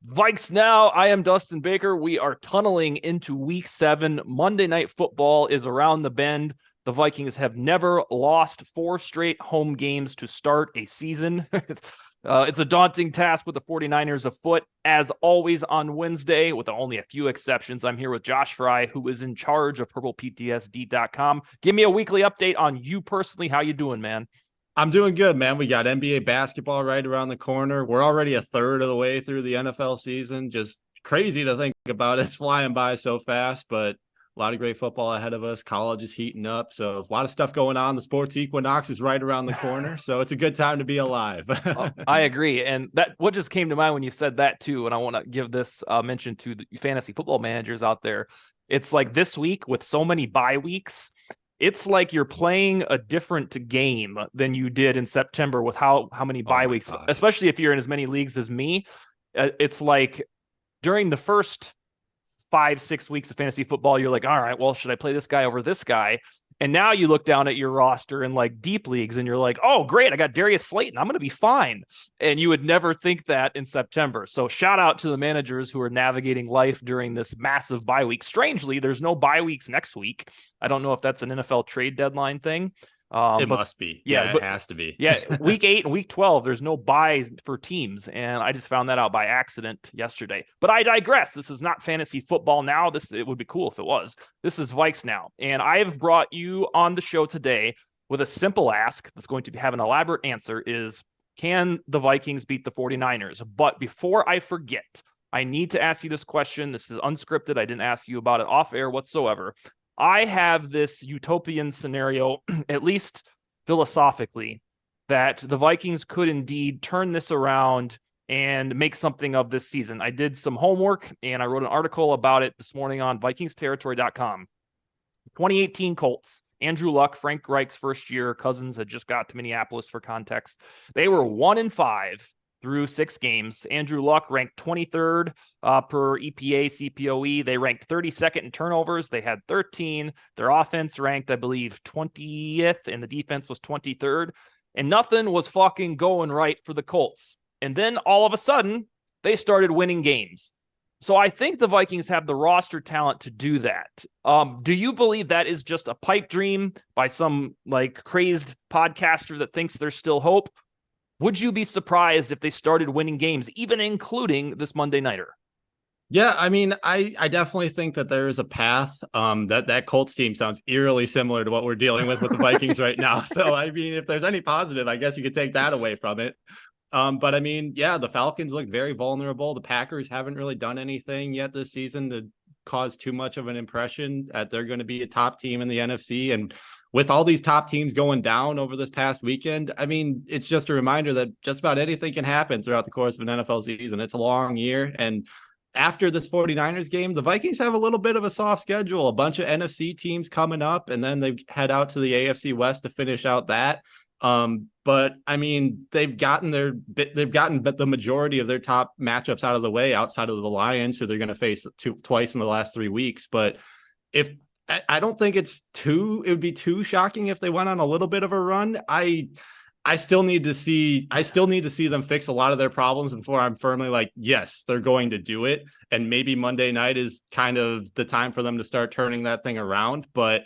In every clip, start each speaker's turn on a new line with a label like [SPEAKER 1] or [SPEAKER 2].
[SPEAKER 1] VikesNow. I am Dustin Baker. We are tunneling into week 7. Monday Night Football is around the bend. The Vikings have never lost 4 straight home games to start a season. It's a daunting task with the 49ers afoot. As always on Wednesday, with only a few exceptions, I'm here with Josh Frey, who is in charge of purpleptsd.com. Give me a weekly update on you personally. How you doing, man?
[SPEAKER 2] I'm doing good, man. We got NBA basketball right around the corner. We're already a third of the way through the NFL season. Just crazy to think about. It's flying by so fast, but a lot of great football ahead of us. College is heating up. So a lot of stuff going on. The sports equinox is right around the corner. So it's a good time to be alive.
[SPEAKER 1] I agree. And that what just came to mind when you said that too. And I want to give this mention to the fantasy football managers out there. It's like this week with so many bye weeks, it's like you're playing a different game than you did in September with how many bye weeks,
[SPEAKER 2] gosh.
[SPEAKER 1] especially if you're in as many leagues as me. It's like during the first 5-6 weeks of fantasy football, you're like, all right, well, should I play this guy over this guy? And now you look down at your roster in like deep leagues and you're like, oh, great, I got Darius Slayton. I'm going to be fine. And you would never think that in September. So shout out to the managers who are navigating life during this massive bye week. Strangely, there's no bye weeks next week. I don't know if that's an NFL trade deadline thing.
[SPEAKER 2] It must be. Yeah, it has to be.
[SPEAKER 1] Yeah, week 8 and week 12, there's no buys for teams. And I just found that out by accident yesterday. But I digress. This is not fantasy football now. It would be cool if it was. This is VikesNow. And I have brought you on the show today with a simple ask that's going to have an elaborate answer is, can the Vikings beat the 49ers? But before I forget, I need to ask you this question. This is unscripted. I didn't ask you about it off air whatsoever. I have this utopian scenario, at least philosophically, that the Vikings could indeed turn this around and make something of this season. I did some homework and I wrote an article about it this morning on VikingsTerritory.com. 2018 Colts. Andrew Luck, Frank Reich's first year. Cousins had just got to Minneapolis for context. They were 1-5 through 6 games. Andrew Luck ranked 23rd per EPA CPOE. They ranked 32nd in turnovers. They had 13. Their offense ranked, I believe, 20th, and the defense was 23rd. And nothing was fucking going right for the Colts. And then all of a sudden, they started winning games. So I think the Vikings have the roster talent to do that. Do you believe that is just a pipe dream by some like crazed podcaster that thinks there's still hope? Would you be surprised if they started winning games, even including this Monday Nighter?
[SPEAKER 2] Yeah, I mean, I definitely think that there is a path. That Colts team sounds eerily similar to what we're dealing with the Vikings right now. So, I mean, if there's any positive, I guess you could take that away from it. But I mean, yeah, the Falcons look very vulnerable. The Packers haven't really done anything yet this season to cause too much of an impression that they're going to be a top team in the NFC. And with all these top teams going down over this past weekend, I mean, it's just a reminder that just about anything can happen throughout the course of an NFL season. It's a long year. And after this 49ers game, the Vikings have a little bit of a soft schedule, a bunch of NFC teams coming up, and then they head out to the AFC West to finish out that. But I mean, they've gotten the majority of their top matchups out of the way outside of the Lions, who they're going to face twice in the last 3 weeks. But I don't think it would be too shocking if they went on a little bit of a run. I still need to see them fix a lot of their problems before I'm firmly like, yes, they're going to do it. And maybe Monday night is kind of the time for them to start turning that thing around. But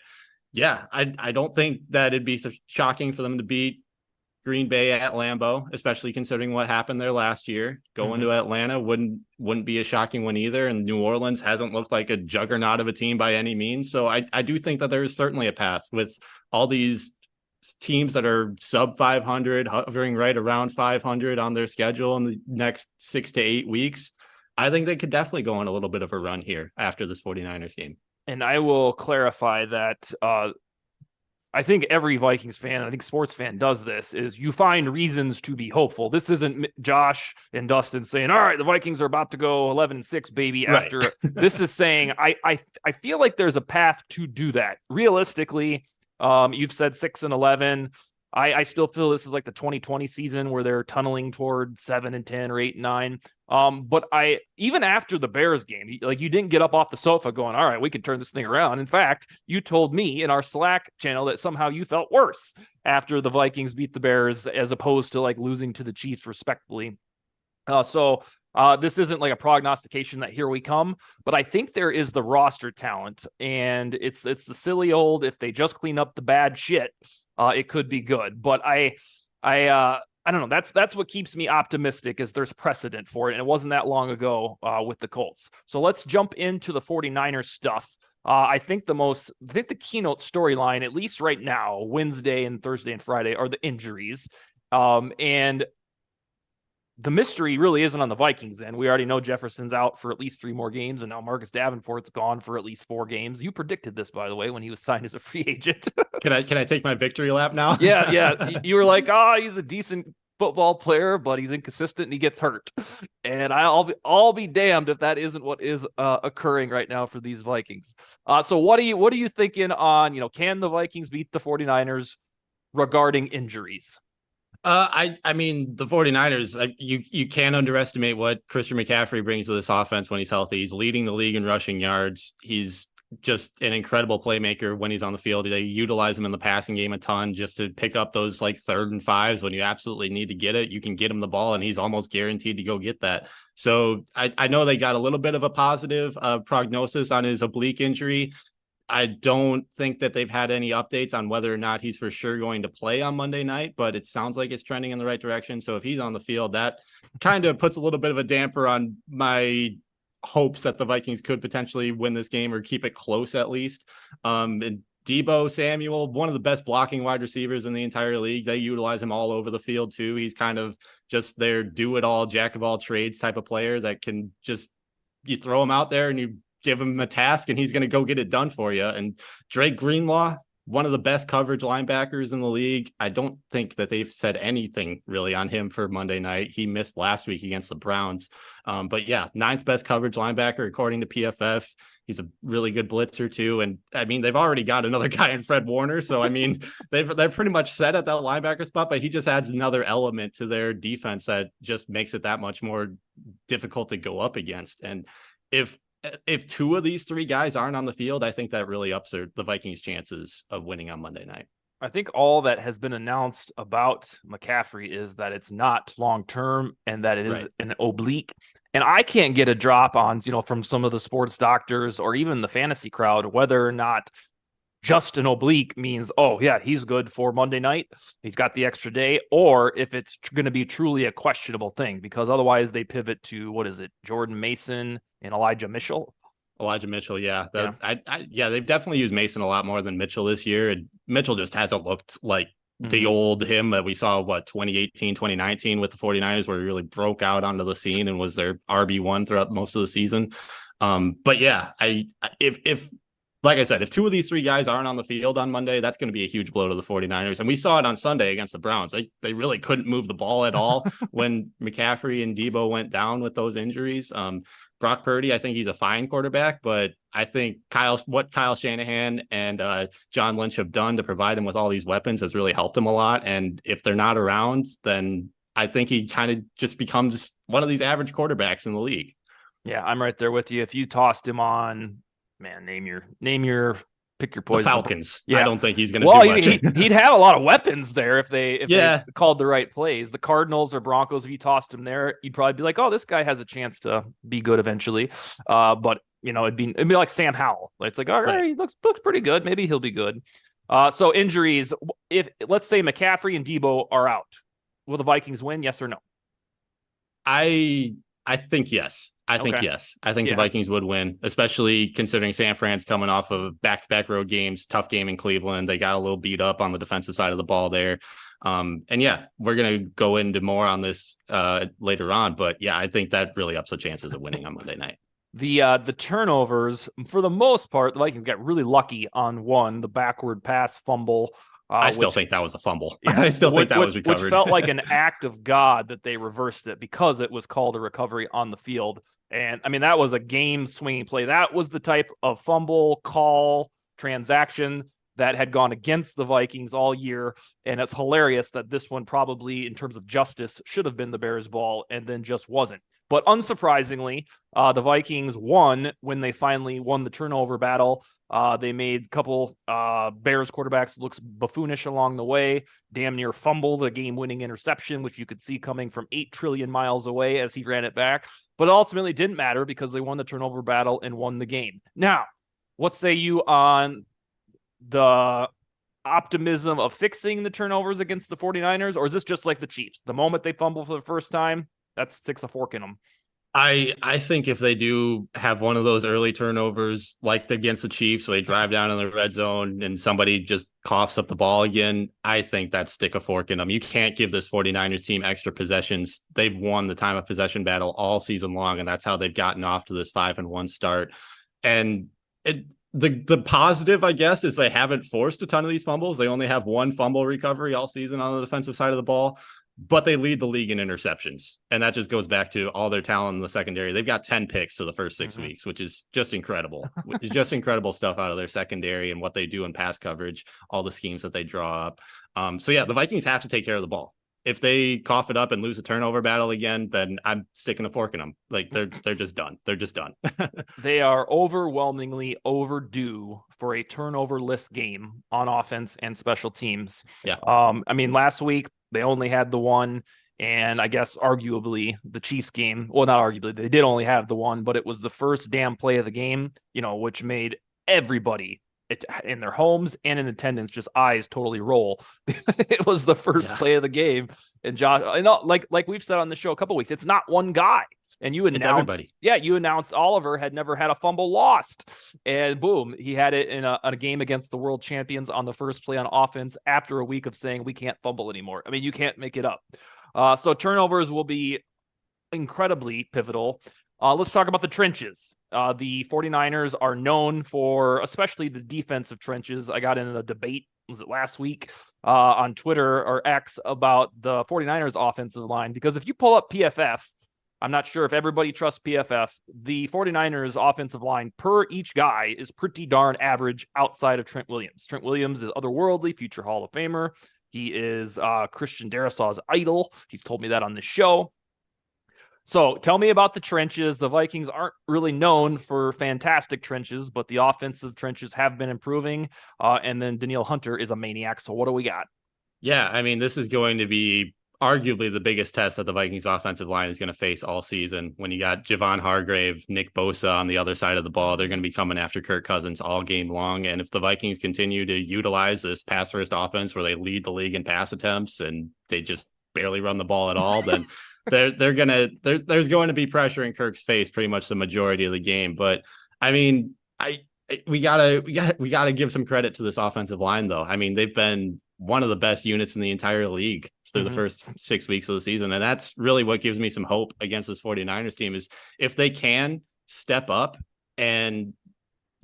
[SPEAKER 2] yeah, I don't think that it'd be so shocking for them to beat Green Bay at Lambeau, especially considering what happened there last year. Going to Atlanta wouldn't be a shocking one either. And New Orleans hasn't looked like a juggernaut of a team by any means. So I do think that there is certainly a path with all these teams that are sub 500, hovering right around 500 on their schedule in the next 6 to 8 weeks. I think they could definitely go on a little bit of a run here after this 49ers game.
[SPEAKER 1] And I will clarify that I think every Vikings fan, I think sports fan does this, is you find reasons to be hopeful. This isn't Josh and Dustin saying, all right, the Vikings are about to go 11-6, baby. After
[SPEAKER 2] Right.
[SPEAKER 1] This is saying, I feel like there's a path to do that. Realistically, you've said 6-11. I still feel this is like the 2020 season where they're tunneling toward 7-10 or 8-9. But even after the Bears game, like you didn't get up off the sofa going, all right, we can turn this thing around. In fact, you told me in our Slack channel that somehow you felt worse after the Vikings beat the Bears as opposed to like losing to the Chiefs respectfully. So This isn't like a prognostication that here we come, but I think there is the roster talent, and it's the silly old, if they just clean up the bad shit, it could be good. But I don't know. That's what keeps me optimistic, is there's precedent for it. And it wasn't that long ago with the Colts. So let's jump into the 49ers stuff. I think the keynote storyline, at least right now, Wednesday and Thursday and Friday, are the injuries. And the mystery really isn't on the Vikings end. We already know Jefferson's out for at least 3 more games, and now Marcus Davenport's gone for at least 4 games. You predicted this, by the way, when he was signed as a free agent.
[SPEAKER 2] Can I take my victory lap now?
[SPEAKER 1] Yeah. You were like, he's a decent football player, but he's inconsistent and he gets hurt. And I'll be damned if that isn't what is occurring right now for these Vikings. So what are you thinking on, can the Vikings beat the 49ers regarding injuries?
[SPEAKER 2] I mean, the 49ers, you can't underestimate what Christian McCaffrey brings to this offense when he's healthy. He's leading the league in rushing yards. He's just an incredible playmaker when he's on the field. They utilize him in the passing game a ton just to pick up those like 3rd and 5s when you absolutely need to get it. You can get him the ball and he's almost guaranteed to go get that. So I know they got a little bit of a positive prognosis on his oblique injury. I don't think that they've had any updates on whether or not he's for sure going to play on Monday night, but it sounds like it's trending in the right direction. So if he's on the field, that kind of puts a little bit of a damper on my hopes that the Vikings could potentially win this game or keep it close at least. And Deebo Samuel, one of the best blocking wide receivers in the entire league. They utilize him all over the field too. He's kind of just their do-it-all, jack-of-all-trades type of player that can just, you throw him out there and you give him a task and he's going to go get it done for you. And Drake Greenlaw, one of the best coverage linebackers in the league. I don't think that they've said anything really on him for Monday night. He missed last week against the Browns. But yeah, 9th best coverage linebacker, according to PFF. He's a really good blitzer too. And I mean, they've already got another guy in Fred Warner. So, I mean, they're pretty much set at that linebacker spot, but he just adds another element to their defense that just makes it that much more difficult to go up against. And if 2 of these 3 guys aren't on the field, I think that really ups the Vikings' chances of winning on Monday night.
[SPEAKER 1] I think all that has been announced about McCaffrey is that it's not long-term and that it is an oblique. And I can't get a drop on, from some of the sports doctors or even the fantasy crowd, whether or not just an oblique means, oh yeah, he's good for Monday night, he's got the extra day, or if it's going to be truly a questionable thing, because otherwise they pivot to, what is it, Jordan Mason and Elijah Mitchell.
[SPEAKER 2] Yeah. They've definitely used Mason a lot more than Mitchell this year. And Mitchell just hasn't looked like the old him that we saw, 2018, 2019 with the 49ers, where he really broke out onto the scene and was their RB1 throughout most of the season. But yeah, if like I said, if 2 of these 3 guys aren't on the field on Monday, that's going to be a huge blow to the 49ers. And we saw it on Sunday against the Browns. They really couldn't move the ball at all when McCaffrey and Deebo went down with those injuries. Brock Purdy, I think he's a fine quarterback, but I think what Kyle Shanahan and John Lynch have done to provide him with all these weapons has really helped him a lot. And if they're not around, then I think he kind of just becomes one of these average quarterbacks in the league.
[SPEAKER 1] Yeah, I'm right there with you. If you tossed him on, man, pick your poison.
[SPEAKER 2] The Falcons. Yeah. I don't think he's going to
[SPEAKER 1] do much. He'd have a lot of weapons there if they called the right plays. The Cardinals or Broncos, if you tossed him there, you'd probably be like, oh, this guy has a chance to be good eventually. But it'd be like Sam Howell. It's like, all right, he looks pretty good. Maybe he'll be good. So injuries, if let's say McCaffrey and Deebo are out, will the Vikings win? Yes or no?
[SPEAKER 2] I think yes. I think yes. I think the Vikings would win, especially considering San Fran's coming off of back-to-back road games, tough game in Cleveland. They got a little beat up on the defensive side of the ball there. And yeah, we're going to go into more on this later on. But yeah, I think that really ups the chances of winning on Monday night.
[SPEAKER 1] The turnovers, for the most part, the Vikings got really lucky on one, the backward pass fumble.
[SPEAKER 2] I still think that was a fumble. Yeah, I still think that was recovered.
[SPEAKER 1] Which felt like an act of God that they reversed it because it was called a recovery on the field. And I mean, that was a game swinging play. That was the type of fumble call transaction that had gone against the Vikings all year. And it's hilarious that this one probably, in terms of justice, should have been the Bears' ball and then just wasn't. But unsurprisingly, the Vikings won when they finally won the turnover battle. They made a couple Bears quarterbacks looks buffoonish along the way, damn near fumbled a game-winning interception, which you could see coming from 8 trillion miles away as he ran it back. But ultimately didn't matter because they won the turnover battle and won the game. Now, what say you on the optimism of fixing the turnovers against the 49ers, or is this just like the Chiefs? The moment they fumble for the first time, that sticks a fork in them.
[SPEAKER 2] I think if they do have one of those early turnovers like against the Chiefs, where they drive down in the red zone and somebody just coughs up the ball again, I think that's stick a fork in them. You can't give this 49ers team extra possessions. They've won the time of possession battle all season long, and that's how they've gotten off to this 5-1 start. And the positive, I guess, is they haven't forced a ton of these fumbles. They only have one fumble recovery all season on the defensive side of the ball, but they lead the league in interceptions. And that just goes back to all their talent in the secondary. They've got 10 picks to the first 6 weeks, which is just incredible. It's just incredible stuff out of their secondary and what they do in pass coverage, all the schemes that they draw up. So yeah, the Vikings have to take care of the ball. If they cough it up and lose a turnover battle again, then I'm sticking a fork in them. Like they're just done. They're just done.
[SPEAKER 1] They are overwhelmingly overdue for a turnover-less game on offense and special teams.
[SPEAKER 2] Yeah.
[SPEAKER 1] I mean, last week they only had the one, and I guess arguably the Chiefs game. Well, not arguably, they did only have the one, but it was the first damn play of the game, which made everybody in their homes and in attendance just eyes totally roll. It was the first play of the game, and Josh, like we've said on the show a couple weeks, it's not one guy. And you announced Oliver had never had a fumble lost, and boom, he had it in a game against the world champions on the first play on offense after a week of saying we can't fumble anymore. I mean, you can't make it up. So turnovers will be incredibly pivotal. Let's talk about the trenches. The 49ers are known for, especially the defensive trenches. I got in a debate, was it last week, on Twitter or X about the 49ers offensive line, because if you pull up PFF, I'm not sure if everybody trusts PFF. The 49ers offensive line per each guy is pretty darn average outside of Trent Williams. Trent Williams is otherworldly, future Hall of Famer. He is Christian Darrisaw's idol. He's told me that on the show. So tell me about the trenches. The Vikings aren't really known for fantastic trenches, but the offensive trenches have been improving. And then Danielle Hunter is a maniac. So what do we got?
[SPEAKER 2] Yeah, I mean, this is going to be arguably the biggest test that the Vikings offensive line is going to face all season. When you got Javon Hargrave, Nick Bosa on the other side of the ball, they're going to be coming after Kirk Cousins all game long. And if the Vikings continue to utilize this pass first offense where they lead the league in pass attempts and they just barely run the ball at all, then there's going to be pressure in Kirk's face pretty much the majority of the game. But I mean, we gotta give some credit to this offensive line, though. I mean, they've been one of the best units in the entire league through the first 6 weeks of the season. And that's really what gives me some hope against this 49ers team, is if they can step up and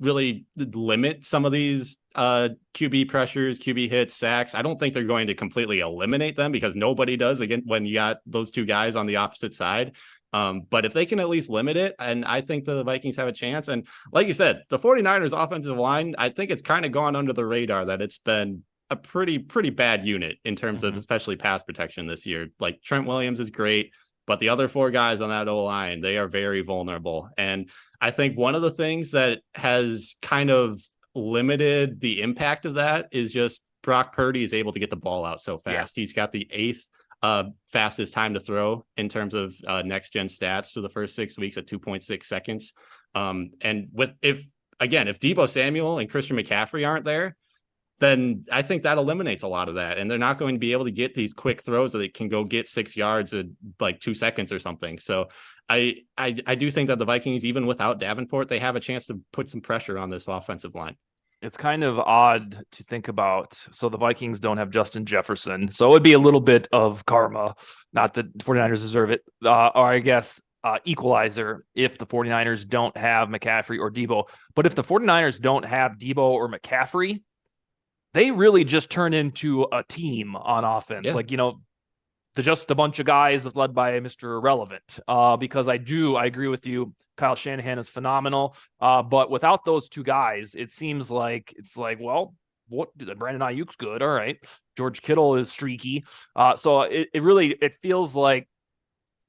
[SPEAKER 2] really limit some of these QB pressures, QB hits, sacks. I don't think they're going to completely eliminate them, because nobody does again when you got those two guys on the opposite side. But if they can at least limit it, and I think the Vikings have a chance. And like you said, the 49ers offensive line, I think it's kind of gone under the radar that it's been a pretty bad unit in terms of especially pass protection this year. Like Trent Williams is great, but the other four guys on that O-line, they are very vulnerable. And I think one of the things that has kind of limited the impact of that is just Brock Purdy is able to get the ball out so fast. Yeah. He's got the 8th fastest time to throw in terms of next gen stats through the first 6 weeks at 2.6 seconds. And if Deebo Samuel and Christian McCaffrey aren't there, then I think that eliminates a lot of that. And they're not going to be able to get these quick throws that they can go get 6 yards in like 2 seconds or something. So I do think that the Vikings, even without Davenport, they have a chance to put some pressure on this offensive line.
[SPEAKER 1] It's kind of odd to think about. So the Vikings don't have Justin Jefferson. So it would be a little bit of karma. Not that 49ers deserve it. Or I guess equalizer if the 49ers don't have McCaffrey or Deebo. But if the 49ers don't have Deebo or McCaffrey, they really just turn into a team on offense. Yeah. Like, they're just a bunch of guys led by Mr. Irrelevant. Because I agree with you. Kyle Shanahan is phenomenal. But without those two guys, it seems like well, what Brandon Ayuk's good. All right. George Kittle is streaky. So it feels like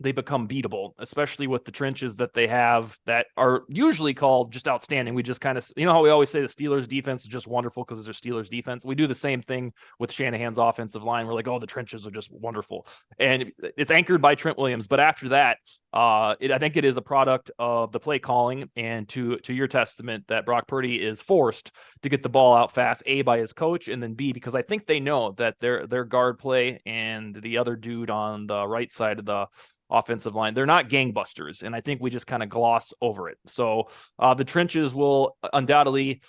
[SPEAKER 1] they become beatable, especially with the trenches that they have that are usually called just outstanding. We just kind of, you know how we always say the Steelers defense is just wonderful because it's their Steelers defense. We do the same thing with Shanahan's offensive line. We're like, oh, the trenches are just wonderful. And it's anchored by Trent Williams. But after that, I think it is a product of the play calling, and to your testament that Brock Purdy is forced to get the ball out fast, A, by his coach, and then B, because I think they know that their guard play and the other dude on the right side of the offensive line, they're not gangbusters, and I think we just kind of gloss over it. So the trenches will undoubtedly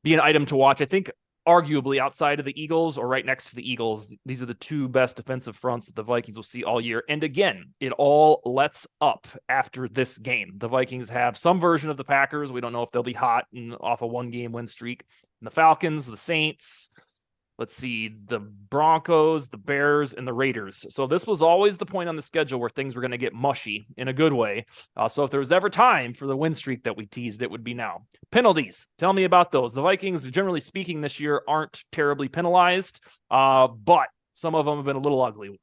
[SPEAKER 1] be an item to watch. I think arguably outside of the Eagles or right next to the Eagles, these are the two best defensive fronts that the Vikings will see all year. And again, it all lets up after this game. The Vikings have some version of the Packers. We don't know if they'll be hot and off a 1-game win streak. And the Falcons, the Saints, let's see, the Broncos, the Bears, and the Raiders. So this was always the point on the schedule where things were going to get mushy in a good way. So if there was ever time for the win streak that we teased, it would be now. Penalties. Tell me about those. The Vikings, generally speaking, this year aren't terribly penalized, but some of them have been a little ugly.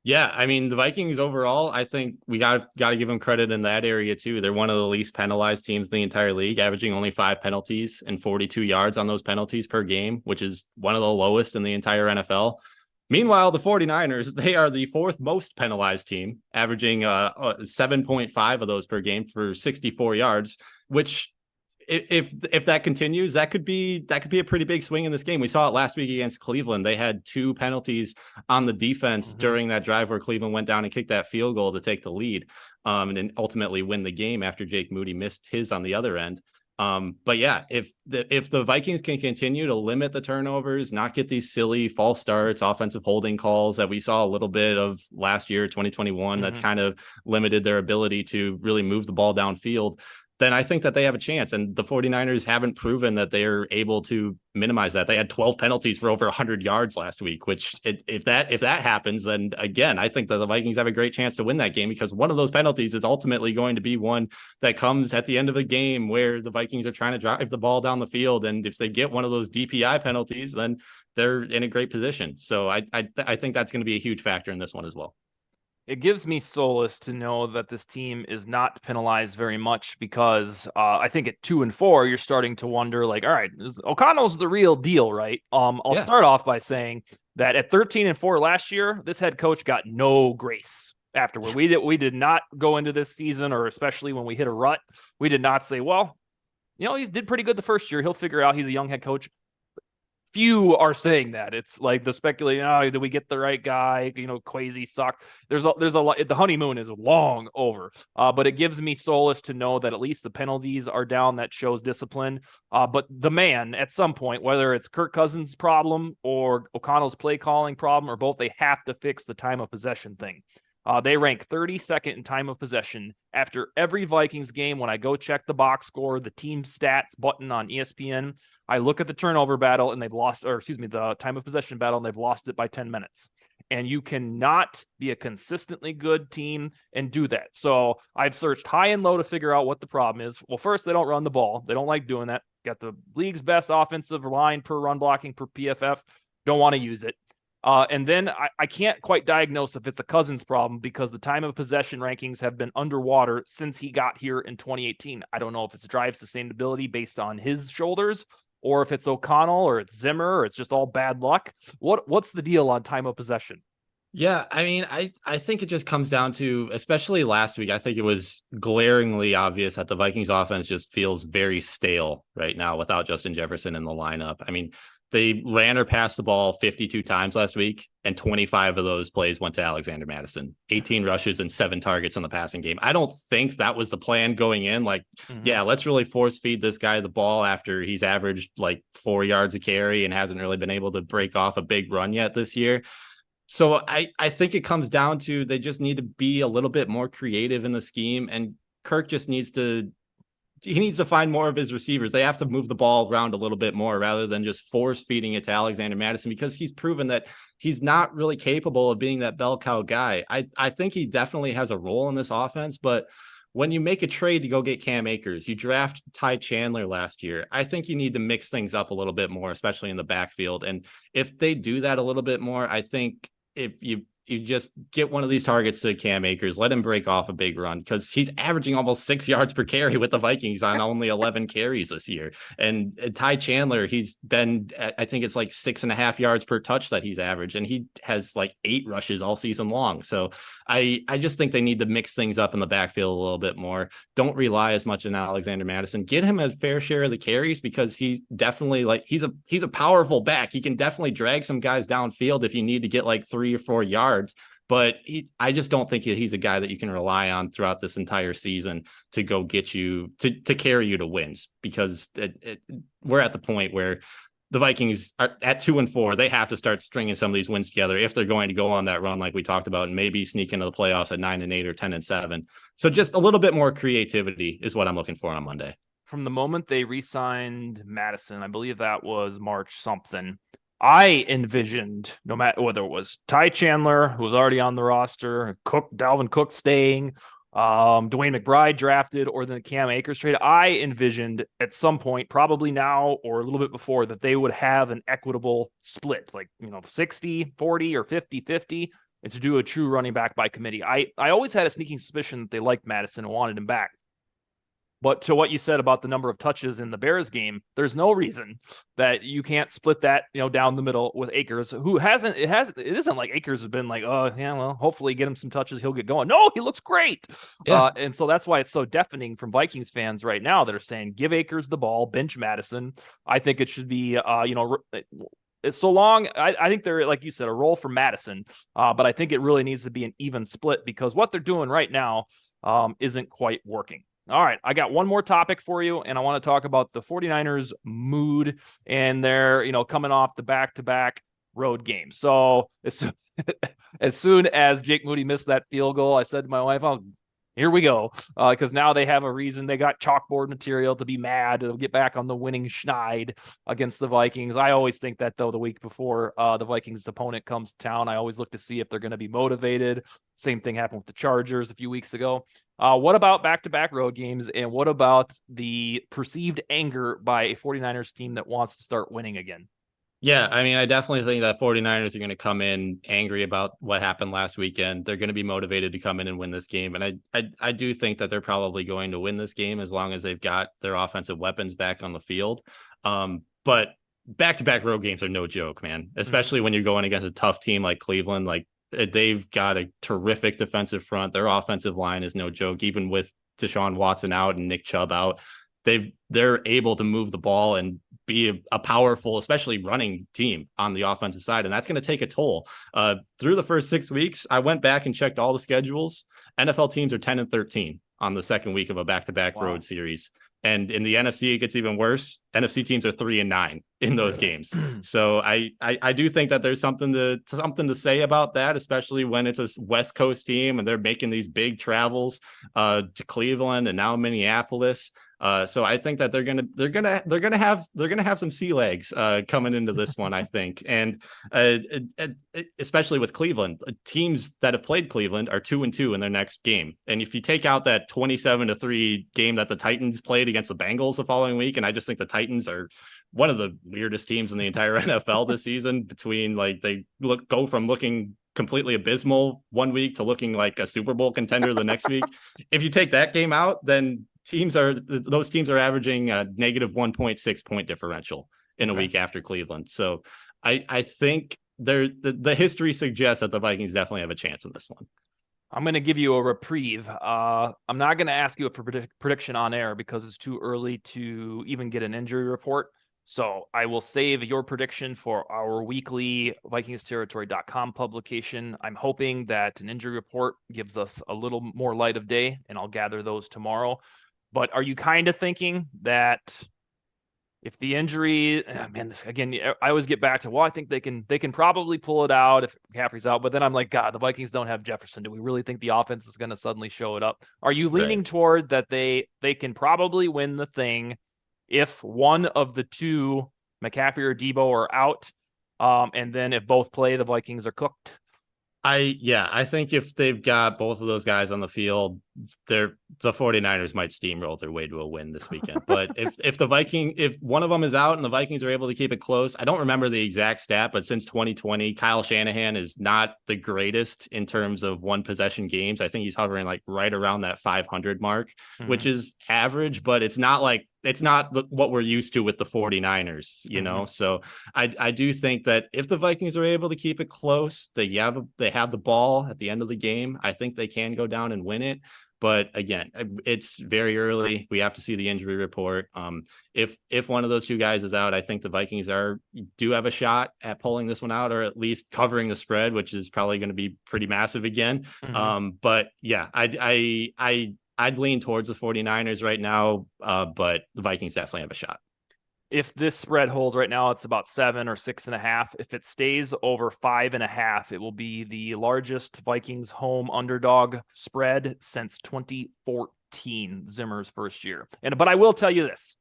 [SPEAKER 2] Yeah, I mean, the Vikings overall, I think we got to give them credit in that area too. They're one of the least penalized teams in the entire league, averaging only 5 penalties and 42 yards on those penalties per game, which is one of the lowest in the entire NFL. Meanwhile, the 49ers, they are the 4th most penalized team, averaging 7.5 of those per game for 64 yards, which if that continues, that could be a pretty big swing in this game. We saw it last week against Cleveland. They had 2 penalties on the defense during that drive where Cleveland went down and kicked that field goal to take the lead, and then ultimately win the game after Jake Moody missed his on the other end. But yeah, if the Vikings can continue to limit the turnovers, not get these silly false starts, offensive holding calls that we saw a little bit of last year, 2021, that kind of limited their ability to really move the ball downfield, then I think that they have a chance. And the 49ers haven't proven that they're able to minimize that. They had 12 penalties for over 100 yards last week, which if that happens, then again, I think that the Vikings have a great chance to win that game, because one of those penalties is ultimately going to be one that comes at the end of a game where the Vikings are trying to drive the ball down the field. And if they get one of those DPI penalties, then they're in a great position. So I think that's going to be a huge factor in this one as well.
[SPEAKER 1] It gives me solace to know that this team is not penalized very much, because I think at 2-4, you're starting to wonder, like, all right, O'Connell's the real deal, right? I'll start off by saying that at 13-4 last year, this head coach got no grace afterward. We did not go into this season, or especially when we hit a rut, we did not say, well, you know, he did pretty good the first year. He'll figure out, he's a young head coach. Few are saying that. It's like the speculating, oh, did we get the right guy? You know, Kwesi sucked. There's a lot. The honeymoon is long over, but it gives me solace to know that at least the penalties are down. That shows discipline. But the man, at some point, whether it's Kirk Cousins' problem or O'Connell's play calling problem or both, they have to fix the time of possession thing. They rank 32nd in time of possession. After every Vikings game, when I go check the box score, the team stats button on ESPN, I look at the turnover battle and they've lost, or excuse me, the time of possession battle, and they've lost it by 10 minutes. And you cannot be a consistently good team and do that. So I've searched high and low to figure out what the problem is. Well, first, they don't run the ball. They don't like doing that. Got the league's best offensive line per run blocking per PFF. Don't want to use it. And then I can't quite diagnose if it's a Cousins problem, because the time of possession rankings have been underwater since he got here in 2018. I don't know if it's drive sustainability based on his shoulders, or if it's O'Connell, or it's Zimmer, or it's just all bad luck. What's the deal on time of possession?
[SPEAKER 2] Yeah, I mean, I think it just comes down to, especially last week, I think it was glaringly obvious that the Vikings offense just feels very stale right now without Justin Jefferson in the lineup. I mean, they ran or passed the ball 52 times last week, and 25 of those plays went to Alexander Mattison, 18 rushes and 7 targets in the passing game. I don't think that was the plan going in. Like, yeah, let's really force feed this guy the ball after he's averaged like 4 yards a carry and hasn't really been able to break off a big run yet this year. So I think it comes down to, they just need to be a little bit more creative in the scheme, and Kirk just needs to find more of his receivers. They have to move the ball around a little bit more rather than just force feeding it to Alexander Mattison, because he's proven that he's not really capable of being that bell cow guy. I think he definitely has a role in this offense, but when you make a trade to go get Cam Akers, you draft Ty Chandler last year, I think you need to mix things up a little bit more, especially in the backfield. And if they do that a little bit more, I think if you you just get one of these targets to Cam Akers, let him break off a big run, because he's averaging almost 6 yards per carry with the Vikings on only 11 carries this year. And Ty Chandler, he's been, I think it's like 6.5 yards per touch that he's averaged, and he has like 8 rushes all season long. So I just think they need to mix things up in the backfield a little bit more. Don't rely as much on Alexander Mattison. Get him a fair share of the carries, because he's definitely like, he's a powerful back. He can definitely drag some guys downfield if you need to get like 3 or 4 yards. But I just don't think he's a guy that you can rely on throughout this entire season to go get you to carry you to wins, because we're at the point where the Vikings are at 2-4. They have to start stringing some of these wins together if they're going to go on that run like we talked about, and maybe sneak into the playoffs at 9-8 or 10-7. So just a little bit more creativity is what I'm looking for on Monday.
[SPEAKER 1] From the moment they re-signed Madison, I believe that was March something, I envisioned, no matter whether it was Ty Chandler, who was already on the roster, Dalvin Cook staying, Dwayne McBride drafted, or the Cam Akers trade, I envisioned at some point, probably now or a little bit before, that they would have an equitable split, like 60-40 or 50-50, and to do a true running back by committee. I always had a sneaking suspicion that they liked Madison and wanted him back. But to what you said about the number of touches in the Bears game, there's no reason that you can't split that, down the middle with Akers, who it isn't like Akers has been like, oh yeah, well, hopefully get him some touches, he'll get going. No, he looks great.
[SPEAKER 2] Yeah.
[SPEAKER 1] And so that's why it's so deafening from Vikings fans right now that are saying, give Akers the ball, bench Madison. I think it should be, it's so long. I think they're, like you said, a role for Madison, but I think it really needs to be an even split, because what they're doing right now isn't quite working. All right, I got one more topic for you, and I want to talk about the 49ers mood, and they're, coming off the back-to-back road games. So as soon as Jake Moody missed that field goal, I said to my wife, oh, here we go, because now they have a reason. They got chalkboard material to be mad. They'll get back on the winning schneid against the Vikings. I always think that, though, the week before the Vikings opponent comes to town, I always look to see if they're going to be motivated. Same thing happened with the Chargers a few weeks ago. What about back-to-back road games, and what about the perceived anger by a 49ers team that wants to start winning again?
[SPEAKER 2] Yeah, I mean, I definitely think that 49ers are going to come in angry about what happened last weekend. They're going to be motivated to come in and win this game. And I do think that they're probably going to win this game as long as they've got their offensive weapons back on the field. But back-to-back road games are no joke, man, especially when you're going against a tough team like Cleveland. Like, they've got a terrific defensive front. Their offensive line is no joke, even with Deshaun Watson out and Nick Chubb out. They're able to move the ball and be a powerful, especially running team on the offensive side. And that's going to take a toll. Through the first 6 weeks, I went back and checked all the schedules. NFL teams are 10-13 on the second week of a back-to-back road series. And in the NFC, it gets even worse. NFC teams are 3-9 in those games. So I do think that there's something to say about that, especially when it's a West Coast team and they're making these big travels to Cleveland and now Minneapolis. So I think that they're gonna have some sea legs coming into this one, I think, and especially with Cleveland, teams that have played Cleveland are 2-2 in their next game. And if you take out that 27-3 game that the Titans played against the Bengals the following week, and I just think the Titans are one of the weirdest teams in the entire NFL this season. Between like they go from looking completely abysmal one week to looking like a Super Bowl contender the next week. If you take that game out, then those teams are averaging a negative 1.6 point differential in a week after Cleveland. So I think the history suggests that the Vikings definitely have a chance in this one.
[SPEAKER 1] I'm going to give you a reprieve. I'm not going to ask you a prediction on air because it's too early to even get an injury report. So I will save your prediction for our weekly VikingsTerritory.com publication. I'm hoping that an injury report gives us a little more light of day, and I'll gather those tomorrow. But are you kind of thinking that if the injury, this again, I always get back to, well, I think they can probably pull it out if McCaffrey's out, but then I'm like, God, the Vikings don't have Jefferson. Do we really think the offense is going to suddenly show it up? Are you leaning toward that they can probably win the thing if one of the two, McCaffrey or Debo, are out, and then if both play, the Vikings are cooked?
[SPEAKER 2] I think if they've got both of those guys on the field, the 49ers might steamroll their way to a win this weekend. But if one of them is out and the Vikings are able to keep it close, I don't remember the exact stat, but since 2020, Kyle Shanahan is not the greatest in terms of one possession games. I think he's hovering like right around that 500 mark, which is average, but it's not what we're used to with the 49ers, you know? So I do think that if the Vikings are able to keep it close, they have the ball at the end of the game. I think they can go down and win it. But again, it's very early. We have to see the injury report. If one of those two guys is out, I think the Vikings do have a shot at pulling this one out, or at least covering the spread, which is probably going to be pretty massive again. But yeah, I'd lean towards the 49ers right now, but the Vikings definitely have a shot.
[SPEAKER 1] If this spread holds right now, it's about 7 or 6.5. If it stays over 5.5, it will be the largest Vikings home underdog spread since 2014, Zimmer's first year. But I will tell you this,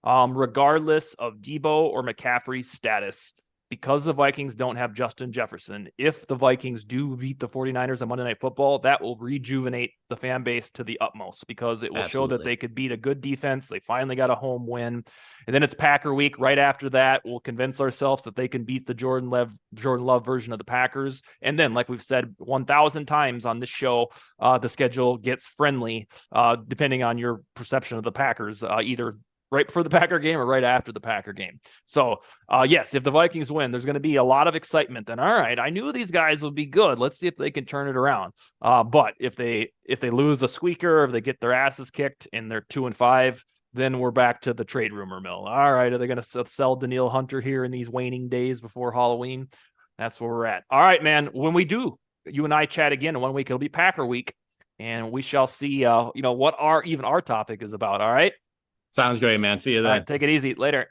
[SPEAKER 1] regardless of Debo or McCaffrey's status, because the Vikings don't have Justin Jefferson, if the Vikings do beat the 49ers on Monday Night Football, that will rejuvenate the fan base to the utmost, because it will show that they could beat a good defense. They finally got a home win. And then it's Packer week. Right after that, we'll convince ourselves that they can beat the Jordan Love version of the Packers. And then, like we've said 1,000 times on this show, the schedule gets friendly, depending on your perception of the Packers, either right before the Packer game or right after the Packer game. So, yes, if the Vikings win, there's going to be a lot of excitement. Then, all right, I knew these guys would be good. Let's see if they can turn it around. But if they lose a squeaker, if they get their asses kicked and they're 2-5, then we're back to the trade rumor mill. All right, are they going to sell Danielle Hunter here in these waning days before Halloween? That's where we're at. All right, man. When we do, you and I chat again in 1 week, it'll be Packer week, and we shall see, what our topic is about. All right.
[SPEAKER 2] Sounds great, man. See you then.
[SPEAKER 1] All right, take it easy. Later.